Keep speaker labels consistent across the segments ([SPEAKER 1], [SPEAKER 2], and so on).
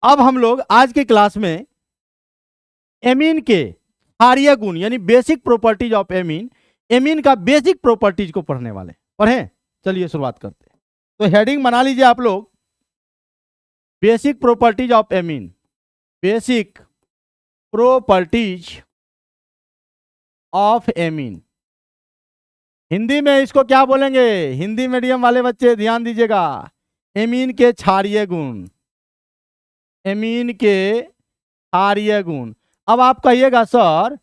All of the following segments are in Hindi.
[SPEAKER 1] अब हम लोग आज के क्लास में एमीन के क्षारीय गुण यानी basic properties of amine, amine का बेसिक प्रॉपर्टीज को पढ़ने वाले पढ़ें। चलिए शुरुआत करते हैं। तो हेडिंग बना लीजिए आप लोग, basic properties of amine, basic properties of amine. Hindi में इसको क्या बोलेंगे? हिंदी मीडियम वाले बच्चे ध्यान दीजिएगा, एमीन के क्षारीय गुण, एमीन के क्षारीय गुण। अब आप कहिएगा सर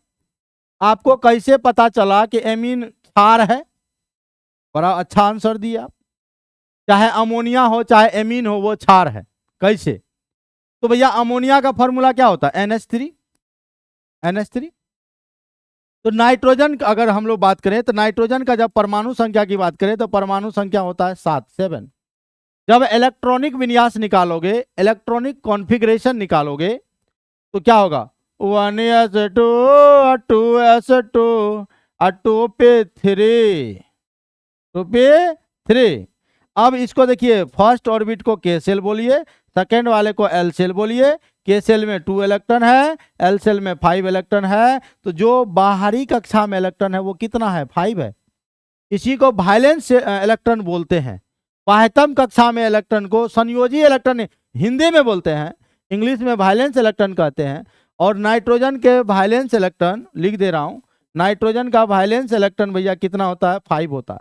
[SPEAKER 1] आपको कैसे पता चला कि एमीन क्षार है? बड़ा अच्छा आंसर दिया आप। चाहे अमोनिया हो चाहे एमीन हो वो क्षार है। कैसे? तो भैया अमोनिया का फॉर्मूला क्या होता है? NH3। NH3। तो नाइट्रोजन अगर हम लोग बात करें तो नाइट्रोजन का जब परमाणु संख्या की बात करें तो परमाणु संख्या होता है 7। जब इलेक्ट्रॉनिक विन्यास निकालोगे, इलेक्ट्रॉनिक कॉन्फ़िगरेशन निकालोगे तो क्या होगा? 1s2 2s2 2 पे 3। अब इसको देखिए, फर्स्ट ऑर्बिट को K सेल बोलिए, सेकेंड वाले को L सेल बोलिए। K सेल में 2 इलेक्ट्रॉन है, L सेल में 5 इलेक्ट्रॉन है। तो जो बाहरी कक्षा में इलेक्ट्रॉन है वो कितना है? 5 है। इसी को वैलेंस इलेक्ट्रॉन बोलते हैं। बाह्यतम कक्षा में इलेक्ट्रॉन को संयोजी इलेक्ट्रॉन हिंदी में बोलते हैं, इंग्लिश में वैलेंस इलेक्ट्रॉन कहते हैं। और नाइट्रोजन के वैलेंस इलेक्ट्रॉन लिख दे रहा हूं, नाइट्रोजन का वैलेंस इलेक्ट्रॉन भैया कितना होता है? 5 होता है।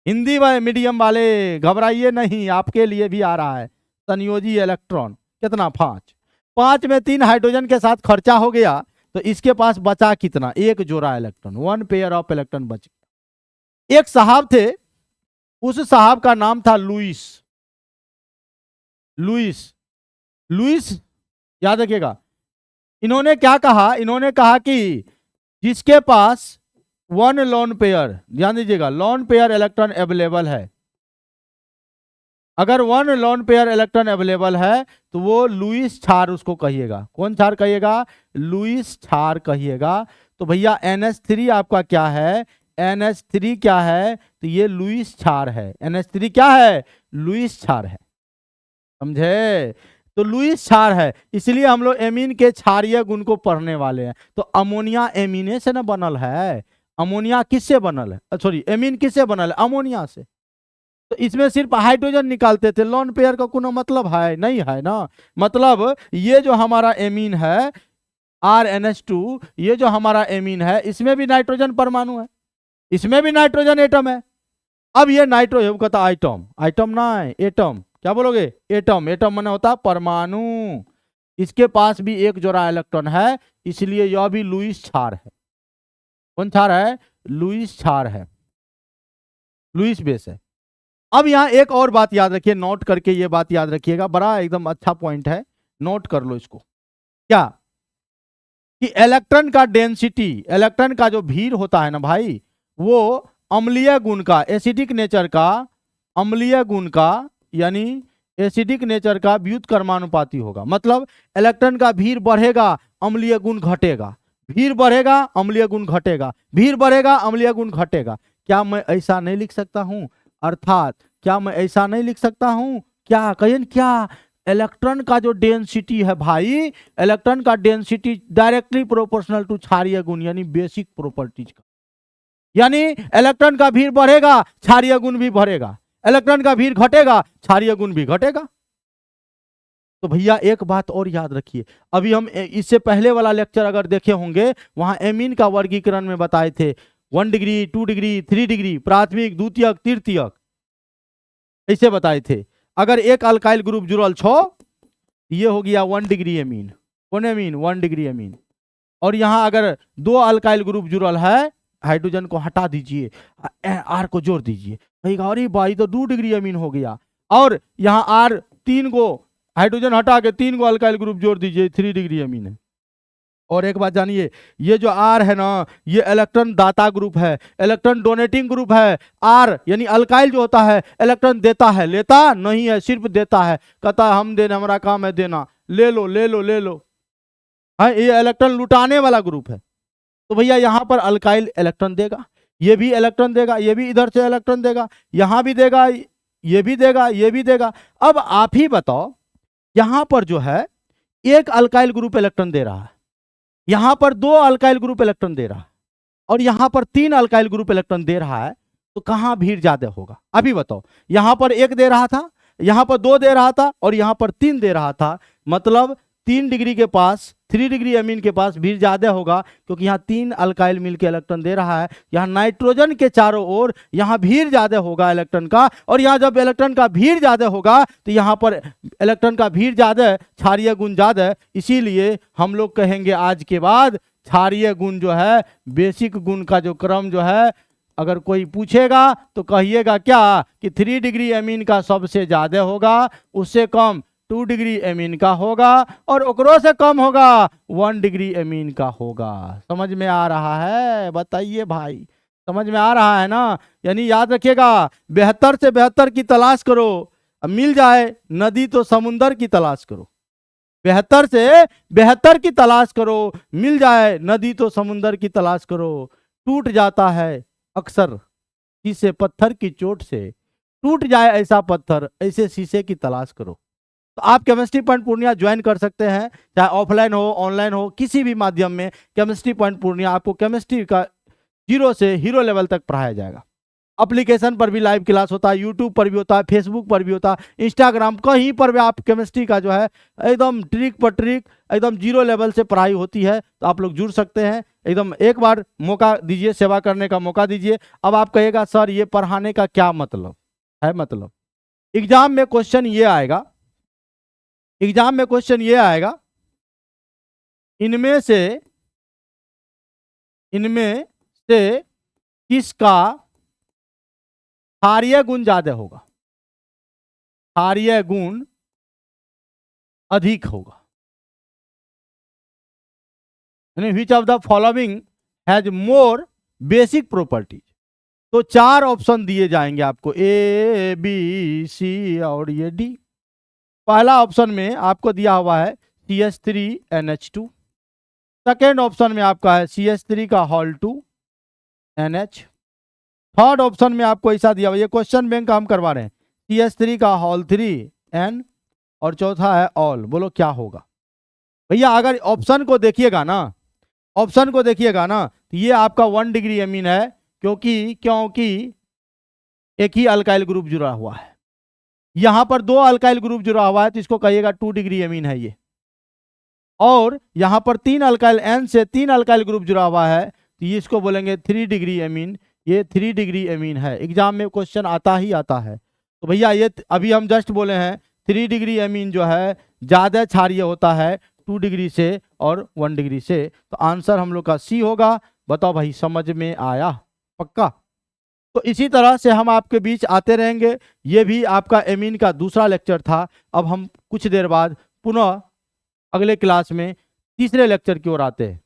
[SPEAKER 1] हिंदी मीडियम वाले घबराइए नहीं, आपके लिए भी आ रहा है। संयोजी इलेक्ट्रॉन कितना? 5 में 3 हाइड्रोजन के साथ खर्चा हो गया तो इसके पास बचा कितना? एक जोड़ा इलेक्ट्रॉन, 1 पेयर ऑफ इलेक्ट्रॉन बच गया। एक साहब थे, उस साहब का नाम था लुईस। लुईस याद रखिएगा। इन्होंने क्या कहा? इन्होंने कहा कि जिसके पास 1 लोन पेयर, ध्यान दीजिएगा, लोन पेयर इलेक्ट्रॉन अवेलेबल है, अगर 1 लोन पेयर इलेक्ट्रॉन अवेलेबल है तो वो लुईस क्षार उसको कहिएगा। कौन क्षार कहिएगा? लुईस क्षार कहिएगा। तो भैया NH3 आपका क्या है? NH3 क्या है? तो ये लुईस क्षार है। NH3 क्या है? लुईस क्षार है। समझे? तो लुईस क्षार है, इसलिए हम लोग एमीन के क्षारीय गुण को पढ़ने वाले हैं। तो अमोनिया एमीने से ना बनल है। अमोनिया किससे बनल है? सॉरी, एमीन किससे बनल है? अमोनिया से। तो इसमें सिर्फ हाइड्रोजन निकालते थे, लोन पेयर का कोनो मतलब है नहीं, है ना। मतलब ये जो हमारा एमीन है RNH2, ये जो हमारा एमीन है इसमें भी नाइट्रोजन परमाणु है, इसमें भी नाइट्रोजन एटम है। अब ये नाइट्रोजन कहता आइटम, आइटम ना है एटम। क्या बोलोगे? एटम। एटम माने होता है परमाणु। इसके पास भी एक जोड़ा इलेक्ट्रॉन है, इसलिए यह भी लुईस क्षार है। कौन क्षार है? लुईस क्षार है, लुईस बेस है। अब यहां एक और बात याद रखिए, नोट करके ये बात याद रखिएगा, बड़ा एकदम अच्छा पॉइंट है, नोट कर लो इसको। क्या कि इलेक्ट्रॉन का डेंसिटी, इलेक्ट्रॉन का जो भीड़ होता है ना भाई, वो अम्लीय गुण का, एसिडिक नेचर का, अम्लीय गुण का यानी एसिडिक नेचर का व्युत्क्रमानुपाती होगा। मतलब इलेक्ट्रॉन का भीड़ बढ़ेगा, अम्लीय गुण घटेगा, भीड़ बढ़ेगा, अम्लीय गुण घटेगा, भीड़ बढ़ेगा, अम्लीय गुण घटेगा। क्या मैं ऐसा नहीं लिख सकता हूं? अर्थात क्या मैं ऐसा नहीं लिख सकता हूं? क्या कहिए? क्या इलेक्ट्रॉन का जो डेंसिटी है भाई, इलेक्ट्रॉन का डेंसिटी डायरेक्टली प्रोपोर्शनल टू क्षारीय गुण यानी बेसिक प्रॉपर्टीज का। यानी इलेक्ट्रॉन का भीड़ बढ़ेगा, क्षारीय गुण भी बढ़ेगा, इलेक्ट्रॉन का भीड़ घटेगा, क्षारीय गुण भी घटेगा। तो भैया एक बात और याद रखिए, अभी हम इससे पहले वाला लेक्चर अगर देखे होंगे, वहां एमीन का वर्गीकरण में बताए थे 1 डिग्री, 2 डिग्री, 3 डिग्री, प्राथमिक, द्वितीयक, तृतीयक, ऐसे बताए थे। अगर एक अल्काइल ग्रुप जुड़ल छो, ये हो गया 1 डिग्री एमीन। कौन एमीन? 1 degree amine. और यहां अगर 2 अल्काइल ग्रुप जुड़ल है, हाइड्रोजन को हटा दीजिए, R को जोड़ दीजिए, अरे भाई तो 2 डिग्री एमीन हो गया। और यहाँ R 3 को हाइड्रोजन हटा के 3 को अल्काइल ग्रुप जोड़ दीजिए, 3 डिग्री एमीन है। और एक बात जानिए, ये जो R है ना, ये इलेक्ट्रॉन दाता ग्रुप है, इलेक्ट्रॉन डोनेटिंग ग्रुप है। R यानी अल्काइल जो होता है, इलेक्ट्रॉन देता है, लेता नहीं है, सिर्फ देता है। कहता है हम देना, हमारा काम है देना, ले लो ले लो ले लो, है ये इलेक्ट्रॉन लुटाने वाला ग्रुप है। तो भैया यहाँ पर अल्काइल इलेक्ट्रॉन देगा, ये भी इलेक्ट्रॉन देगा, ये भी इधर से इलेक्ट्रॉन देगा, यहाँ भी देगा, ये भी देगा, ये भी देगा। अब आप ही बताओ, यहाँ पर जो है एक अल्काइल ग्रुप इलेक्ट्रॉन दे रहा है, यहां पर 2 अल्काइल ग्रुप इलेक्ट्रॉन दे रहा है, और यहां पर 3 अल्काइल ग्रुप इलेक्ट्रॉन दे रहा है, तो कहां भीड़ ज्यादा होगा? अभी बताओ। यहां पर 1 दे रहा था, यहां पर 2 दे रहा था, और यहां पर 3 दे रहा था, मतलब 3 डिग्री के पास, 3 डिग्री एमीन के पास भीड़ ज्यादा होगा, क्योंकि यहाँ 3 अल्काइल मिलकर इलेक्ट्रॉन दे रहा है। यहाँ नाइट्रोजन के चारों ओर यहाँ भीड़ ज्यादा होगा इलेक्ट्रॉन का, और यहाँ जब इलेक्ट्रॉन का भीड़ ज्यादा होगा तो यहाँ पर इलेक्ट्रॉन का भीड़ ज्यादा है, क्षारीय गुण ज्यादा है। इसीलिए हम लोग कहेंगे आज के बाद क्षारीय गुण जो है, बेसिक गुण का जो क्रम जो है, अगर कोई पूछेगा तो कहिएगा क्या कि 3 डिग्री एमीन का सबसे ज्यादा होगा, उससे कम 2 डिग्री एमीन का होगा, और ओकरो से कम होगा 1 डिग्री एमीन का होगा। समझ में आ रहा है? बताइए भाई, समझ में आ रहा है ना? यानी याद रखिएगा, बेहतर से बेहतर की तलाश करो, अब मिल जाए नदी तो समुंदर की तलाश करो, बेहतर से बेहतर की तलाश करो, मिल जाए नदी तो समुंदर की तलाश करो। टूट जाता है अक्सर शीशे पत्थर की चोट से, टूट जाए ऐसा पत्थर, ऐसे शीशे की तलाश करो। तो आप केमिस्ट्री पॉइंट पूर्णिया ज्वाइन कर सकते हैं, चाहे ऑफलाइन हो ऑनलाइन हो, किसी भी माध्यम में केमिस्ट्री पॉइंट पूर्णिया आपको केमिस्ट्री का 0 से हीरो लेवल तक पढ़ाया जाएगा। एप्लीकेशन पर भी लाइव क्लास होता है, यूट्यूब पर भी होता है, फेसबुक पर भी होता है, इंस्टाग्राम, कहीं पर भी आप केमिस्ट्री का जो है एकदम ट्रिक पर ट्रिक, एकदम 0 लेवल से पढ़ाई होती है। तो आप लोग जुड़ सकते हैं, एकदम एक बार मौका दीजिए, सेवा करने का मौका दीजिए। अब आप कहिएगा सर ये पढ़ाने का क्या मतलब है? मतलब एग्जाम में क्वेश्चन ये आएगा, एग्जाम में क्वेश्चन ये आएगा, इनमें से किसका क्षारीय गुण ज्यादा होगा, क्षारीय गुण अधिक होगा, यानी which of the following has more basic properties. तो 4 ऑप्शन दिए जाएंगे आपको, ए बी सी और ये डी। पहला ऑप्शन में आपको दिया हुआ है CH3NH2, सेकेंड ऑप्शन में आपका है CH3 का होल 2 NH, थर्ड ऑप्शन में आपको ऐसा दिया हुआ, ये क्वेश्चन बैंक हम करवा रहे हैं, CH3 का होल 3 N, और चौथा है ऑल। बोलो क्या होगा भैया? अगर ऑप्शन को देखिएगा ना, ऑप्शन को देखिएगा ना, तो ये आपका 1 डिग्री एमीन है, क्योंकि एक ही अल्काइल ग्रुप जुड़ा हुआ है। यहां पर 2 अल्काइल ग्रुप जुड़ा हुआ है, तो इसको कहिएगा 2 डिग्री एमीन है ये। और यहां पर 3 अल्काइल N से 3 अल्काइल ग्रुप जुड़ा हुआ है, तो ये इसको बोलेंगे 3 डिग्री एमीन, ये 3 डिग्री एमीन है। एग्जाम में क्वेश्चन आता ही आता है। तो भैया ये अभी हम जस्ट बोले हैं 3 डिग्री एमीन जो है ज्यादा क्षारीय होता है 2 डिग्री से और 1 डिग्री से। तो आंसर हम लोग का सी होगा। बताओ भाई, समझ में आया? पक्का? तो इसी तरह से हम आपके बीच आते रहेंगे। ये भी आपका एमीन का दूसरा लेक्चर था। अब हम कुछ देर बाद पुनः अगले क्लास में तीसरे लेक्चर की ओर आते हैं।